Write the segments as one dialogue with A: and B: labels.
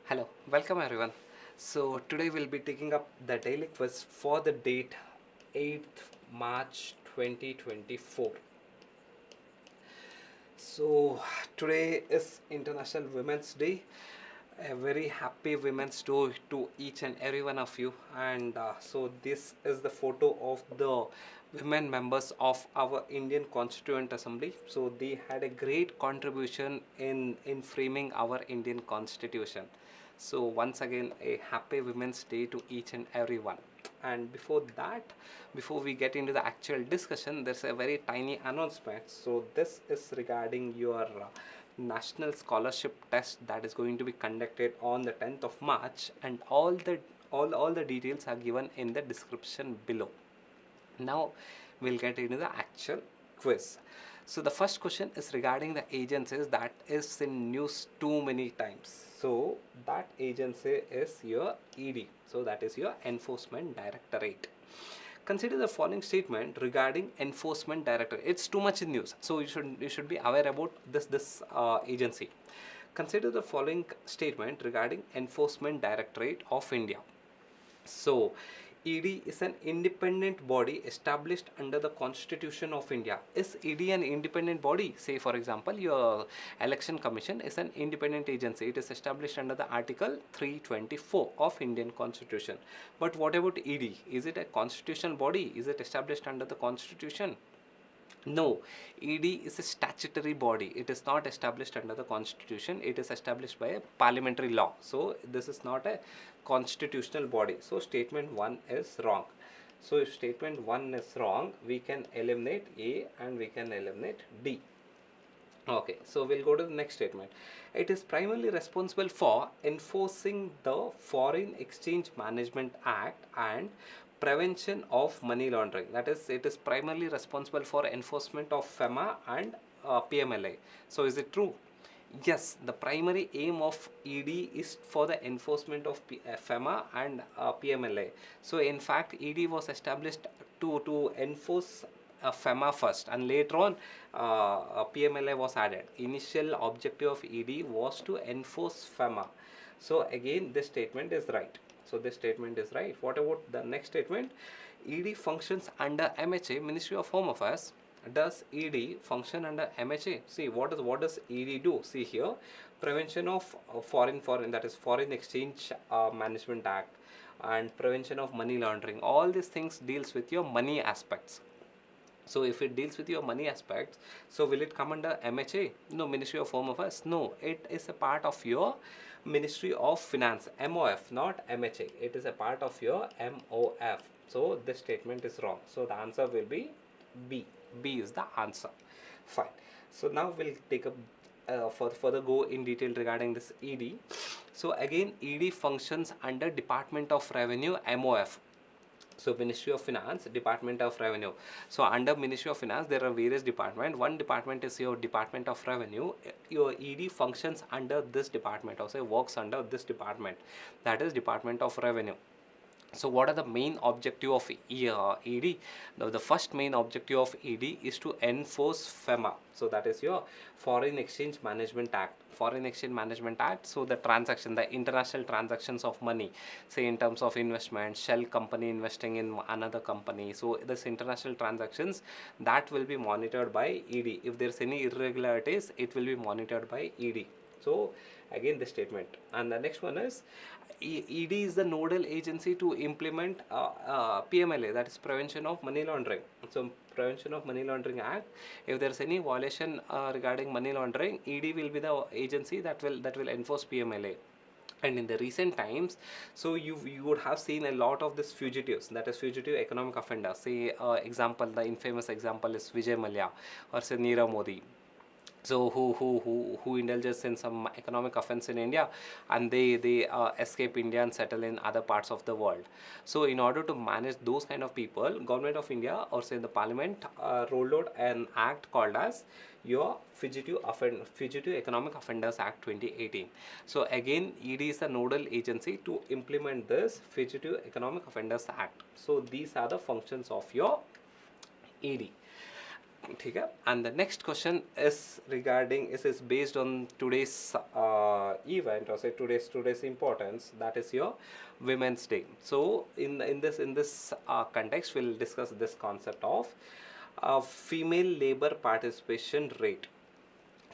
A: Hello, welcome everyone. So today we'll be taking up the daily quiz for the date 8th March 2024. So today is International Women's Day. A very happy Women's Day to each and every one of you. And so this is the photo of the women members of our Indian Constituent Assembly. So they had a great contribution in framing our Indian Constitution. So once again, a happy Women's Day to each and every one. And before that, before we get into the actual discussion, there's a very tiny announcement. So this is regarding your national scholarship test that is going to be conducted on the 10th of March, and all the details are given in the description below. Now we'll get into the actual quiz. So the first question is regarding the agencies that is in news too many times. So that agency is your ED. So that is your Enforcement Directorate. Consider the following statement regarding Enforcement Directorate. It's too much in news, so you should be aware about this agency. Consider the following statement regarding Enforcement Directorate of India. So, ED is an independent body established under the Constitution of India. Is ED an independent body? Say, for example, your Election Commission is an independent agency. It is established under the Article 324 of Indian Constitution. But what about ED? Is it a constitutional body? Is it established under the Constitution? No, ED is a statutory body. It is not established under the constitution. It is established by a parliamentary law. So this is not a constitutional body. So statement 1 is wrong. So if statement 1 is wrong, we can eliminate A and we can eliminate D. Okay, so we'll go to the next statement. It is primarily responsible for enforcing the Foreign Exchange Management Act and prevention of money laundering. That is, it is primarily responsible for enforcement of FEMA and PMLA. So is it true? Yes, the primary aim of ED is for the enforcement of FEMA and PMLA. So in fact, ED was established to enforce FEMA first, and later on PMLA was added. Initial objective of ED was to enforce FEMA. So again, this statement is right. So this statement is right. What about the next statement? ED functions under MHA, Ministry of Home Affairs. Does ED function under MHA? See, what does ED do? See here, prevention of foreign, that is Foreign Exchange Management Act, and prevention of money laundering. All these things deals with your money aspects. So if it deals with your money aspects, so will it come under MHA? No, Ministry of Home Affairs. No, it is a part of your Ministry of Finance, MOF, not MHA. It is a part of your MOF. So this statement is wrong. So the answer will be B. B is the answer. Fine. So now we'll take a further go in detail regarding this ED. So again, ED functions under Department of Revenue, MOF. So Ministry of Finance, Department of Revenue. So under Ministry of Finance, there are various departments. One department is your Department of Revenue. Your ED functions under this department, or say works under this department, that is Department of Revenue. So what are the main objective of ED? Now the first main objective of ED is to enforce FEMA. So that is your Foreign Exchange Management Act. Foreign Exchange Management Act. So the international transactions of money, say in terms of investment, shell company investing in another company. So this international transactions, that will be monitored by ED. If there's any irregularities, it will be monitored by ED. So again, this statement. And the next one is ED is the nodal agency to implement PMLA, that is Prevention of Money Laundering. So Prevention of Money Laundering Act, if there is any violation regarding money laundering, ED will be the agency that will enforce PMLA. And in the recent times, so you would have seen a lot of this fugitives, that is fugitive economic offenders. Say example, the infamous example is Vijay Mallya, or say Nirav Modi. So who indulges in some economic offense in India, and they escape India and settle in other parts of the world. So in order to manage those kind of people, Government of India, or say the Parliament, rolled out an act called as your Fugitive Economic Offenders Act 2018. So again, ED is the nodal agency to implement this Fugitive Economic Offenders Act. So these are the functions of your ED. ठीक है. And the next question is regarding is based on today's event, or say today's importance, that is your Women's Day. So in this context, we'll discuss this concept of female labor participation rate.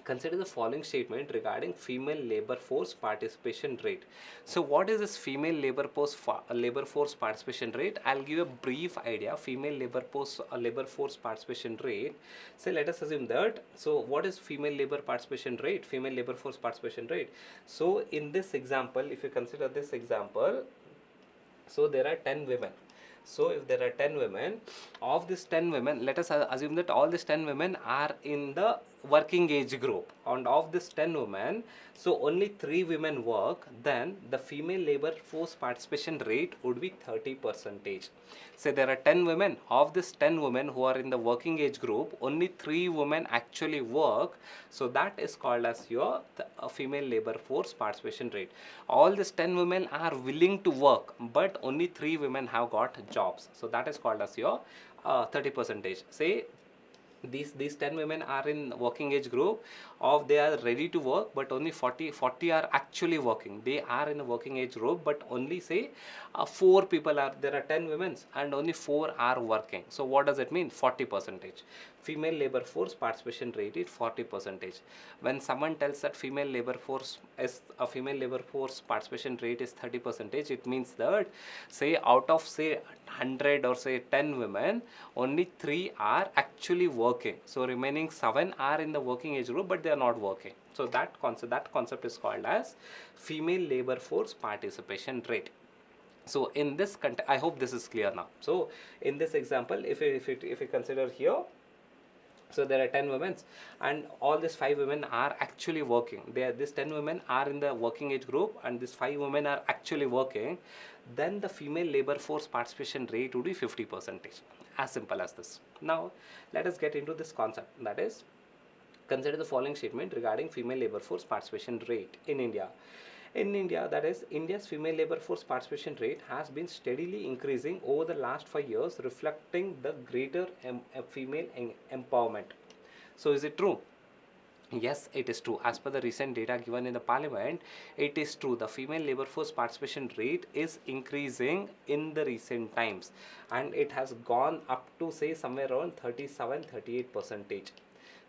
A: Consider the following statement regarding female labor force participation rate. So what is this female labor force participation rate? I'll give a brief idea. Female labor force participation rate. So let us assume that, so what is female labor participation rate, female labor force participation rate? So in this example, if you consider this example, so there are 10 women. So if there are 10 women, of these 10 women, let us assume that all these 10 women are in the working age group, and of this 10 women, so only 3 women work, then the female labor force participation rate would be 30%. Say there are 10 women, of this 10 women who are in the working age group, only 3 women actually work, so that is called as your female labor force participation rate. All these 10 women are willing to work, but only 3 women have got jobs, so that is called as your 30%. Say these 10 women are in working age group, of they are ready to work, but only 40 are actually working. They are in a working age group, but only say 4 people are there, are 10 women and only 4 are working. So what does it mean? 40%. Female labor force participation rate is 40%. When someone tells that female labor force participation rate is 30%, it means that, say out of say 100 or say 10 women, only 3 are actually working, so remaining 7 are in the working age group, but they are not working. So that concept is called as female labor force participation rate. So in this I hope this is clear now. So in this example, if you consider here, so there are 10 women and all these 5 women are actually working. These 10 women are in the working age group and these 5 women are actually working, then the female labor force participation rate would be 50%. As simple as this. Now let us get into this concept, that is, consider the following statement regarding female labor force participation rate in India. In India, that is, India's female labor force participation rate has been steadily increasing over the last 5 years, reflecting the greater female empowerment. So is it true? Yes, it is true. As per the recent data given in the parliament, it is true. The female labor force participation rate is increasing in the recent times, and it has gone up to say somewhere around 37-38%.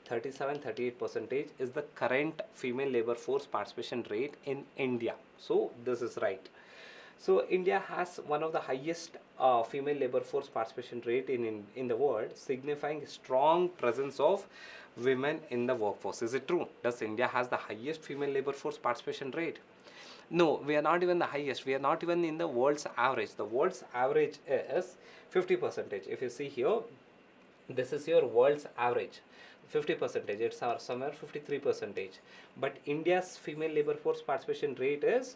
A: 37-38% is the current female labor force participation rate in India. So this is right. So India has one of the highest female labor force participation rate in the world, signifying strong presence of women in the workforce. Is it true? Does India has the highest female labor force participation rate? No, we are not even the highest. We are not even in the world's average. The world's average is 50%. If you see here, this is your world's average. 50%, it's somewhere 53%, but India's female labor force participation rate is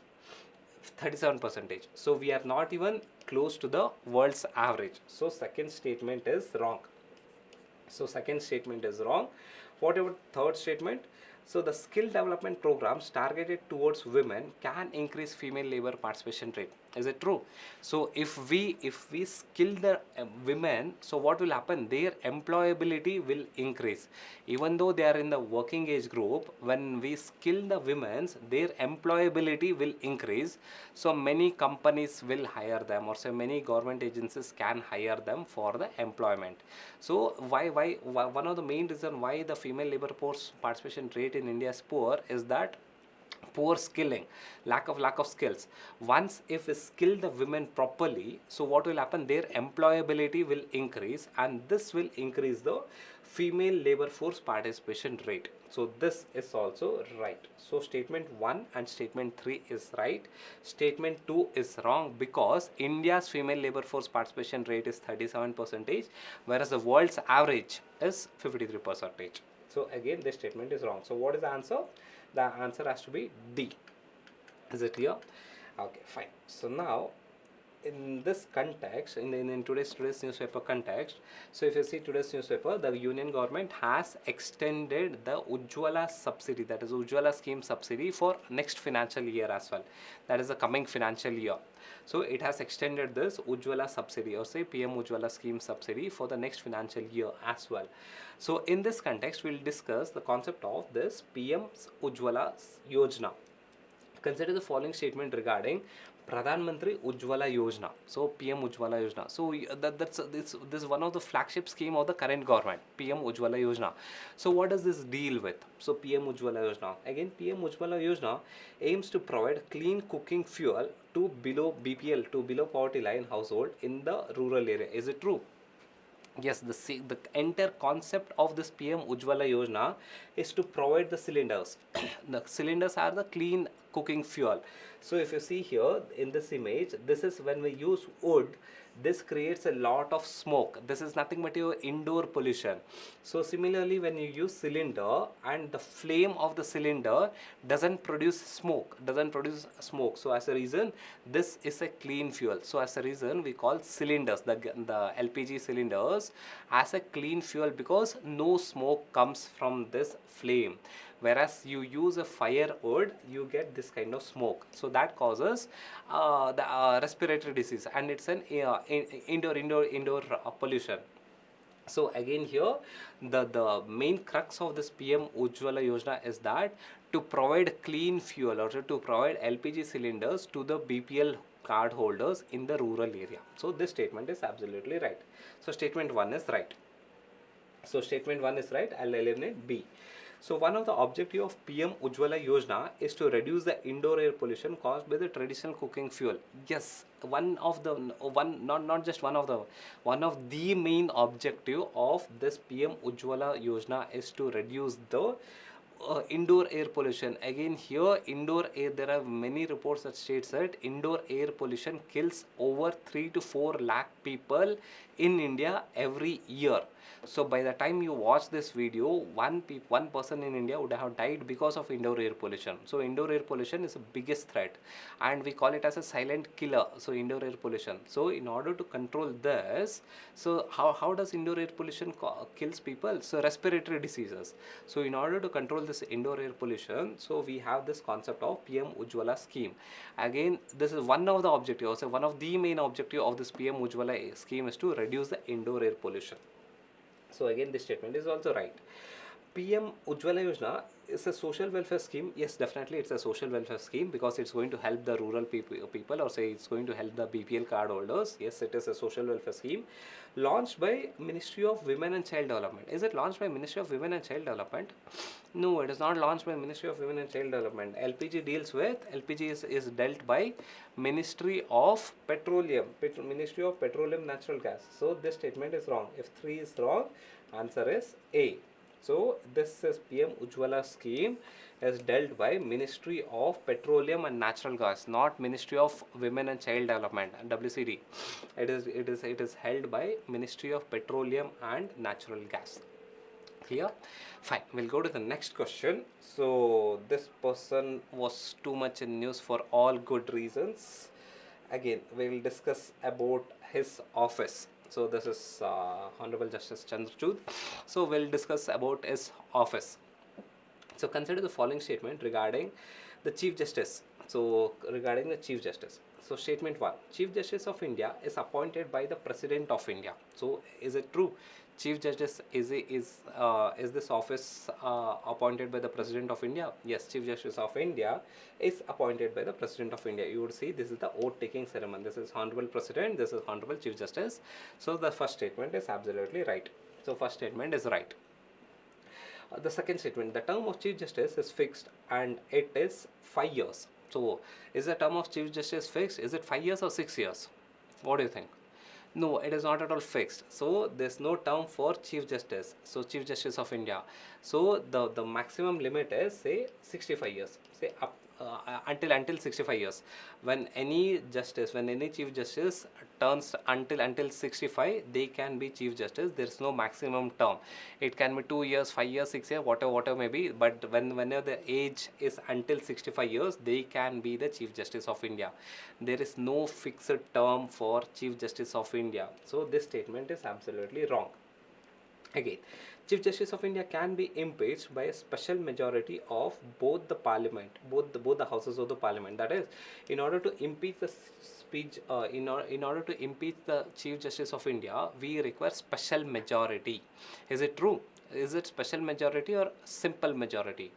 A: 37%. So we are not even close to the world's average. So second statement is wrong. What about third statement? So the skill development programs targeted towards women can increase female labor participation rate. Is it true? So if we skill the women, so what will happen? Their employability will increase. Even though they are in the working age group, when we skill the women, their employability will increase. So many companies will hire them, or say many government agencies can hire them for the employment. So why one of the main reason why the female labor force participation rate in India is poor is that poor skilling, lack of skills. Once if we skill the women properly, so what will happen? Their employability will increase, and this will increase the female labor force participation rate. So this is also right. So statement 1 and statement 3 is right. Statement 2 is wrong, because India's female labor force participation rate is 37%, whereas the world's average is 53%. So again, this statement is wrong. So what is the answer? The answer has to be D. Is it clear? Okay, fine. So now in this context, in today's newspaper context, so if you see today's newspaper, the union government has extended the Ujjwala subsidy, that is Ujjwala scheme subsidy, for next financial year as well, that is the coming financial year. So it has extended this Ujjwala subsidy, or say PM Ujjwala scheme subsidy, for the next financial year as well. So in this context, we'll discuss the concept of this PM Ujjwala Yojana. Consider the following statement regarding Pradhan Mantri Ujjwala Yojana. So PM Ujjwala Yojana. So this is one of the flagship scheme of the current government, PM Ujjwala Yojana. So what does this deal with? So PM Ujjwala Yojana. Again, PM Ujjwala Yojana aims to provide clean cooking fuel to below BPL, to below poverty line household in the rural area. Is it true? Yes, the entire concept of this PM Ujjwala Yojana is to provide the cylinders. The cylinders are the clean cooking fuel. So if you see here in this image, this is when we use wood, this creates a lot of smoke. This is nothing but your indoor pollution. So similarly, when you use cylinder and the flame of the cylinder doesn't produce smoke, so as a reason, this is a clean fuel. So as a reason, we call cylinders, the LPG cylinders, as a clean fuel, because no smoke comes from this flame. Whereas you use a firewood, you get this kind of smoke. So that causes the respiratory disease, and it's an indoor pollution. So again here, the main crux of this PM Ujjwala Yojana is that to provide clean fuel, or to provide LPG cylinders to the BPL card holders in the rural area. So this statement is absolutely right. So statement 1 is right. So statement 1 is right. I'll eliminate B. So one of the objective of PM Ujjwala Yojana is to reduce the indoor air pollution caused by the traditional cooking fuel. Yes, one of the main objective of this PM Ujjwala Yojana is to reduce the indoor air pollution. Again here, indoor air, there are many reports that states that indoor air pollution kills over 3 to 4 lakh people in India every year. So by the time you watch this video, one person in India would have died because of indoor air pollution. So indoor air pollution is the biggest threat, and we call it as a silent killer. So indoor air pollution. So in order to control this, so how does indoor air pollution kills people? So respiratory diseases. So in order to control this indoor air pollution, so we have this concept of PM Ujjwala scheme. Again, this is one of the objectives. So one of the main objective of this PM Ujjwala scheme is to reduce the indoor air pollution. So again, this statement is also right. PM Ujjwala Yojana is a social welfare scheme. Yes, definitely it's a social welfare scheme, because it's going to help the rural people, or say it's going to help the BPL card holders. Yes, it is a social welfare scheme launched by Ministry of Women and Child Development. Is it launched by Ministry of Women and Child Development? No, it is not launched by Ministry of Women and Child Development. LPG is dealt by Ministry of Petroleum, Ministry of Petroleum Natural Gas. So this statement is wrong. If 3 is wrong, answer is A. So this is PM Ujjwala scheme is dealt by Ministry of Petroleum and Natural Gas, not Ministry of Women and Child Development, WCD. It is held by Ministry of Petroleum and Natural Gas. Clear? Fine. We'll go to the next question. So this person was too much in news for all good reasons. Again, we'll discuss about his office. So this is Honorable Justice Chandrachud. So we'll discuss about his office. So consider the following statement regarding the Chief Justice. So regarding the Chief Justice. So statement 1, Chief Justice of India is appointed by the President of India. So is it true? Chief Justice is this office appointed by the President of India? Yes, Chief Justice of India is appointed by the President of India. You would see this is the oath taking ceremony. This is Honorable President, this is Honorable Chief Justice. So the first statement is absolutely right. So first statement is right. The second statement, the term of Chief Justice is fixed and it is 5 years. So is the term of Chief Justice fixed? Is it 5 years or 6 years? What do you think? No, it is not at all fixed. So there's no term for Chief Justice. So Chief Justice of India. So the maximum limit is, say, 65 years. Say up until 65 years. When any Chief Justice turns until 65, they can be Chief Justice. There is no maximum term. It can be 2 years, 5 years, 6 years, whatever may be. But whenever the age is until 65 years, they can be the Chief Justice of India. There is no fixed term for Chief Justice of India. So this statement is absolutely wrong. Again, Chief Justice of India can be impeached by a special majority of both the parliament, both the houses of the parliament. That is, in order to impeach the speech, in order to impeach the Chief Justice of India, we require special majority. Is it true? Is it special majority or simple majority?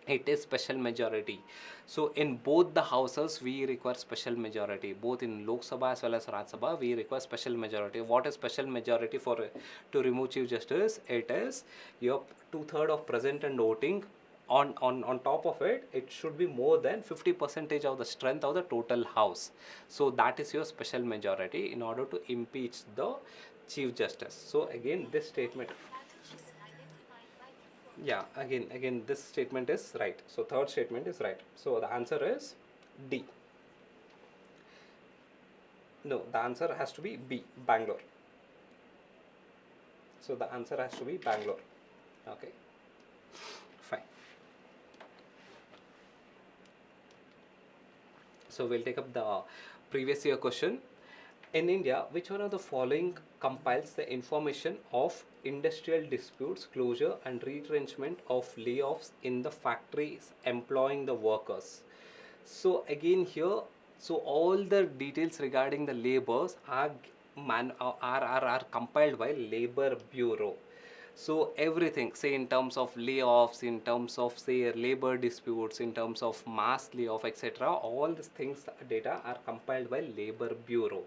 A: It is special majority. So in both the houses we require special majority. Both in Lok Sabha as well as Raj Sabha we require special majority. What is special majority for to remove Chief Justice? It is your 2/3 of present and voting. On top of it, it should be more than 50% of the strength of the total house. So that is your special majority in order to impeach the Chief Justice. So again, this statement, yeah, again this statement is right. So third statement is right. So the answer is D. No, the answer has to be B, Bangalore. So the answer has to be Bangalore. Okay, fine. So we'll take up the previous year question. In India, which one of the following compiles the information of industrial disputes, closure and retrenchment of layoffs in the factories employing the workers? So again here, so all the details regarding the labors are compiled by Labor Bureau. So everything, say in terms of layoffs, in terms of say labor disputes, in terms of mass layoff, etc., all these things data are compiled by Labor Bureau.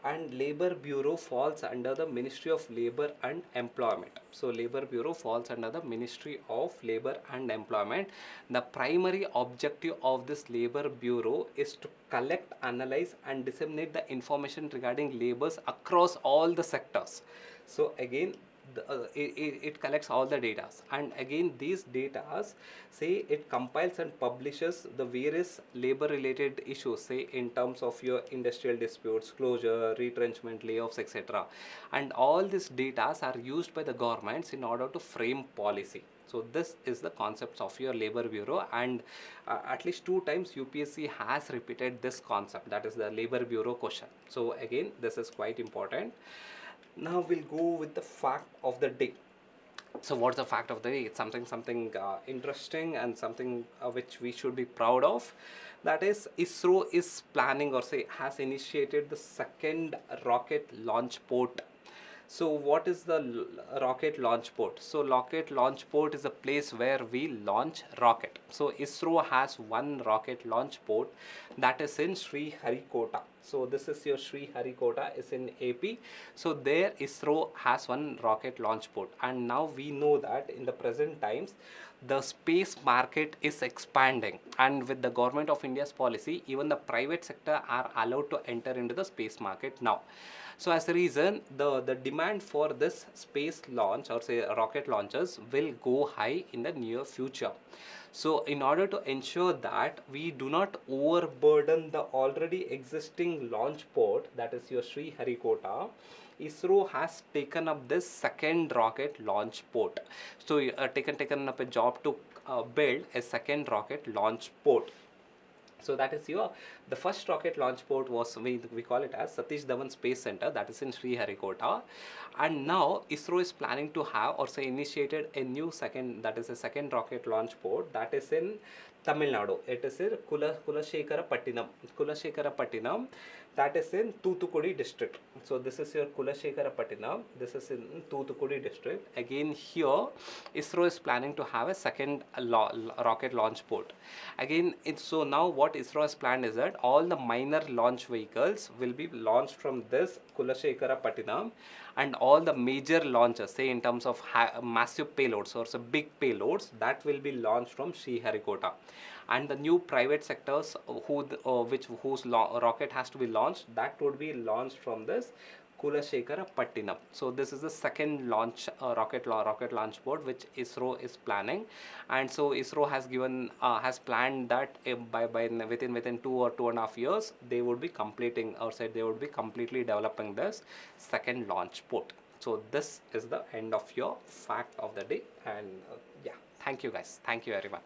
A: And Labor Bureau falls under the Ministry of Labor and Employment. So Labor Bureau falls under the Ministry of Labor and Employment. The primary objective of this Labor Bureau is to collect, analyze and disseminate the information regarding labors across all the sectors. So again, it collects all the data, and again these data say it compiles and publishes the various labor related issues, say in terms of your industrial disputes, closure, retrenchment, layoffs, etc., and all these data are used by the governments in order to frame policy. So this is the concepts of your Labor Bureau, and at least 2 times UPSC has repeated this concept, that is the Labor Bureau question. So again, this is quite important. Now we'll go with the fact of the day. So what's the fact of the day? It's something interesting and something which we should be proud of. That is, ISRO is planning, or say has initiated, the second rocket launch port. So what is the rocket launch port? So rocket launch port is a place where we launch rocket. So ISRO has one rocket launch port, that is in Sriharikota. So this is your Sriharikota, is in AP. So there ISRO has one rocket launch port, and now we know that in the present times the space market is expanding, and with the government of India's policy, even the private sector are allowed to enter into the space market now. So as a reason, the demand for this space launch, or say rocket launches, will go high in the near future. So in order to ensure that we do not overburden the already existing launch port, that is your Sriharikota, ISRO has taken up this second rocket launch port. So taken up a job to build a second rocket launch port. So that is your, the first rocket launch port was, we call it as Satish Dhawan Space Center, that is in Sriharikota, and now ISRO is planning to have, or say initiated a new second, that is a second rocket launch port, that is in Tamil Nadu. It is in Kulashekarapattinam, that is in Thoothukudi district. So this is your Kulashekarapattinam, this is in Thoothukudi district. Again here ISRO is planning to have a second rocket launch port. Again, so now what ISRO has planned is that all the minor launch vehicles will be launched from this Kulashekarapattinam, and all the major launches, say in terms of massive payloads or so big payloads, that will be launched from Sriharikota. And the new private sectors whose rocket has to be launched, that would be launched from this Kulashekara Pattinam. So this is the second launch rocket launch board which ISRO is planning, and so ISRO has given has planned that by within 2 or 2.5 years they would be completing, or said they would be completely developing this second launch port. So this is the end of your fact of the day, and yeah, thank you guys, thank you everyone.